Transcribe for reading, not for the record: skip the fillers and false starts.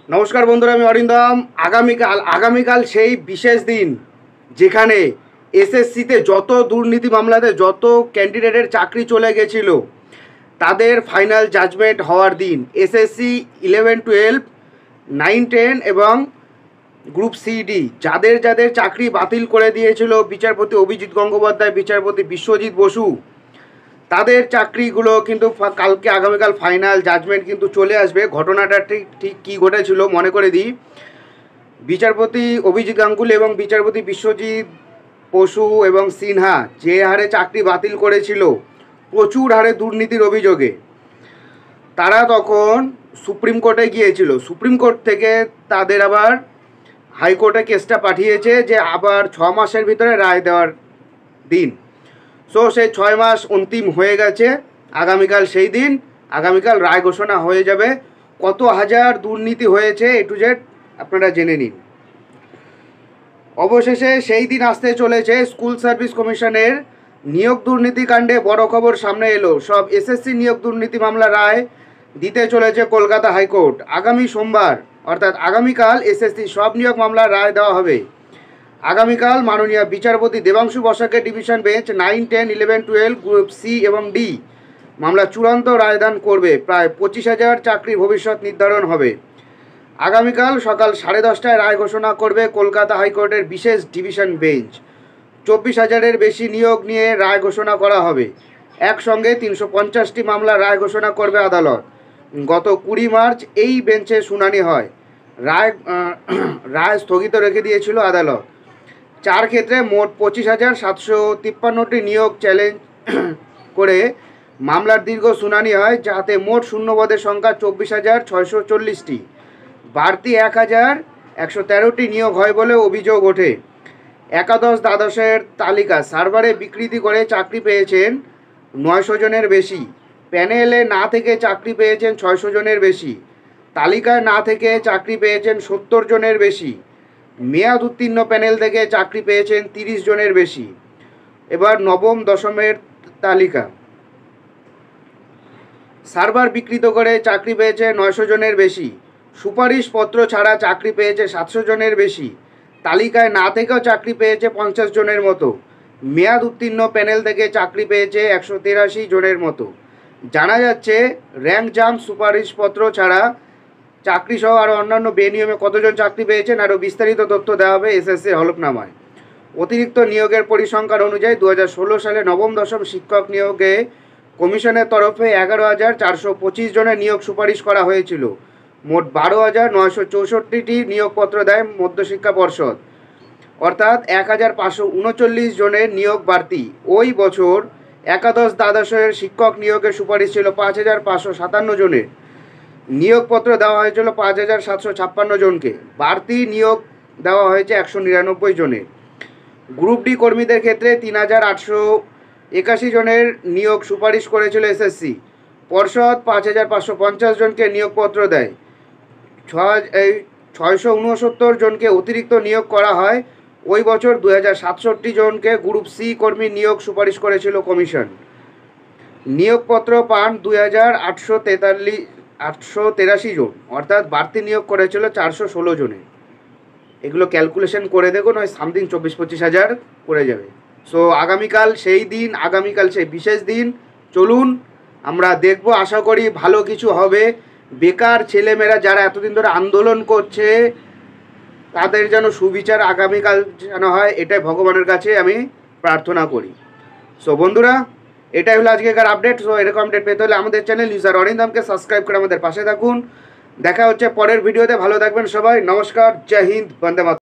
নমস্কার বন্ধুরা, আমি অরিন্দম। আগামীকাল সেই বিশেষ দিন যেখানে এসএসসিতে যত দুর্নীতি মামলাতে যত ক্যান্ডিডেটের চাকরি চলে গেছিল তাদের ফাইনাল জাজমেন্ট হওয়ার দিন। এসএসসি 11, 12, 9, 10 এবং গ্রুপ সিডি যাদের চাকরি বাতিল করে দিয়েছিল বিচারপতি অভিজিৎ গঙ্গোপাধ্যায়, বিচারপতি বিশ্বজিৎ বসু, তাদের চাকরিগুলো কিন্তু আগামীকাল ফাইনাল জাজমেন্ট কিন্তু চলে আসবে। ঘটনাটা ঠিক কী ঘটেছিল মনে করে দিই। বিচারপতি অভিজিৎ গাঙ্গুলি এবং বিচারপতি বিশ্বজিৎ বসু এবং সিনহা যে হারে চাকরি বাতিল করেছিল প্রচুর হারে দুর্নীতির অভিযোগে, তারা তখন সুপ্রিম কোর্টে গিয়েছিল। সুপ্রিম কোর্ট থেকে তাদের আবার হাইকোর্টে কেসটা পাঠিয়েছে যে আবার 6 মাসের ভিতরে রায় দেওয়ার দিন। সো সেই 6 মাস অন্তিম হয়ে গেছে। আগামীকাল সেই দিন, আগামীকাল রায় ঘোষণা হয়ে যাবে। কত হাজার দুর্নীতি হয়েছে এ টু জেড আপনারা জেনে নিন। অবশেষে সেই দিন আসতে চলেছে। স্কুল সার্ভিস কমিশনের নিয়োগ দুর্নীতি কাণ্ডে বড় খবর সামনে এলো। সব এসএসসি নিয়োগ দুর্নীতি মামলা রায় দিতে চলেছে কলকাতা হাইকোর্ট। আগামী সোমবার অর্থাৎ আগামীকাল এসএসসি সব নিয়োগ মামলার রায় দেওয়া হবে। আগামীকাল মাননীয় বিচারপতি দেবাংশু বসাকের ডিভিশন বেঞ্চ 9, 10, 11, 12 গ্রুপ সি এবং ডি মামলা চূড়ান্ত রায়দান করবে। প্রায় 25,000 চাকরির ভবিষ্যৎ নির্ধারণ হবে। আগামীকাল সকাল 10:30টায় রায় ঘোষণা করবে কলকাতা হাইকোর্টের বিশেষ ডিভিশন বেঞ্চ। 24,000-এর বেশি নিয়োগ নিয়ে রায় ঘোষণা করা হবে। একসঙ্গে 350টি মামলার রায় ঘোষণা করবে আদালত। গত 20 মার্চ এই বেঞ্চে শুনানি হয়। রায় স্থগিত রেখে দিয়েছিল আদালত। 4 ক্ষেত্রে মোট 25,753টি নিয়োগ চ্যালেঞ্জ করে মামলার দীর্ঘ শুনানি হয়, যাতে মোট শূন্যপদের সংখ্যা 24,640টি। বাড়তি 1,113টি নিয়োগ হয় বলে অভিযোগ ওঠে। একাদশ দ্বাদশের তালিকা সার্ভারে বিকৃতি করে চাকরি পেয়েছেন 900 জনের বেশি। প্যানেলে না থেকে চাকরি পেয়েছেন 600 জনের বেশি। তালিকায় না থেকে চাকরি পেয়েছেন 70 জনের বেশি। মেয়াদ উত্তীর্ণ প্যানেল থেকে চাকরি পেয়েছেন 30 জনের বেশি। এবার নবম দশমের তালিকা সার্ভার বিকৃত করে চাকরি পেয়েছে 900 জনের বেশি। সুপারিশপত্র ছাড়া চাকরি পেয়েছে 700 জনের বেশি। তালিকায় না থেকেও চাকরি পেয়েছে 50 জনের মতো। মেয়াদ উত্তীর্ণ প্যানেল থেকে চাকরি পেয়েছে 183 জনের মতো। জানা যাচ্ছে র্যাঙ্ক জাম্প সুপারিশপত্র ছাড়া চাকরি সহ আরও অন্যান্য বেনিয়মে কতজন চাকরি পেয়েছেন আরও বিস্তারিত তথ্য দেওয়া হবে এসএসসি হলফনামায়। অতিরিক্ত নিয়োগের পরিসংখ্যান অনুযায়ী 2016 সালে নবম দশম শিক্ষক নিয়োগে কমিশনের তরফে 11,425 জনের নিয়োগ সুপারিশ করা হয়েছিল। মোট 12,964টি নিয়োগপত্র দেয় মধ্যশিক্ষা পর্ষদ, অর্থাৎ 1,539 জনের নিয়োগ বাড়তি। ওই বছর একাদশ দ্বাদশের শিক্ষক নিয়োগের সুপারিশ ছিল 5,557 জনের। নিয়োগপত্র দেওয়া হয়েছিল 5,756 জনকে। বাড়তি নিয়োগ দেওয়া হয়েছে 199 জনের। গ্রুপ ডি কর্মীদের ক্ষেত্রে 3,881 জনের নিয়োগ সুপারিশ করেছিল এসএসসি। পর্ষদ 5,550 জনকে নিয়োগপত্র দেয়। 669 জনকে অতিরিক্ত নিয়োগ করা হয়। ওই বছর 2,067 জনকে গ্রুপ সি কর্মী নিয়োগ সুপারিশ করেছিল কমিশন। নিয়োগপত্র পান 2,883 জন, অর্থাৎ বাড়তি নিয়োগ করেছিল 416 জনে। এগুলো ক্যালকুলেশন করে দেখুন, ওই সামথিং 24-25 হাজার করে যাবে। সো আগামীকাল সেই দিন, আগামীকাল সেই বিশেষ দিন। চলুন আমরা দেখব, আশা করি ভালো কিছু হবে। বেকার ছেলেমেয়েরা যারা এতদিন ধরে আন্দোলন করছে তাদের যেন সুবিচার আগামীকাল যেন হয়, এটাই ভগবানের কাছে আমি প্রার্থনা করি। সো বন্ধুরা, এটাই হলো আজকেকার আপডেট। সো এরকম আপডেট পেতে হলে আমাদের চ্যানেল ইউজার অরিন্দমকে সাবস্ক্রাইব করে আমাদের পাশে থাকুন। দেখা হচ্ছে পরের ভিডিওতে। ভালো থাকবেন সবাই। নমস্কার, জয় হিন্দ, বন্দে মাতরম।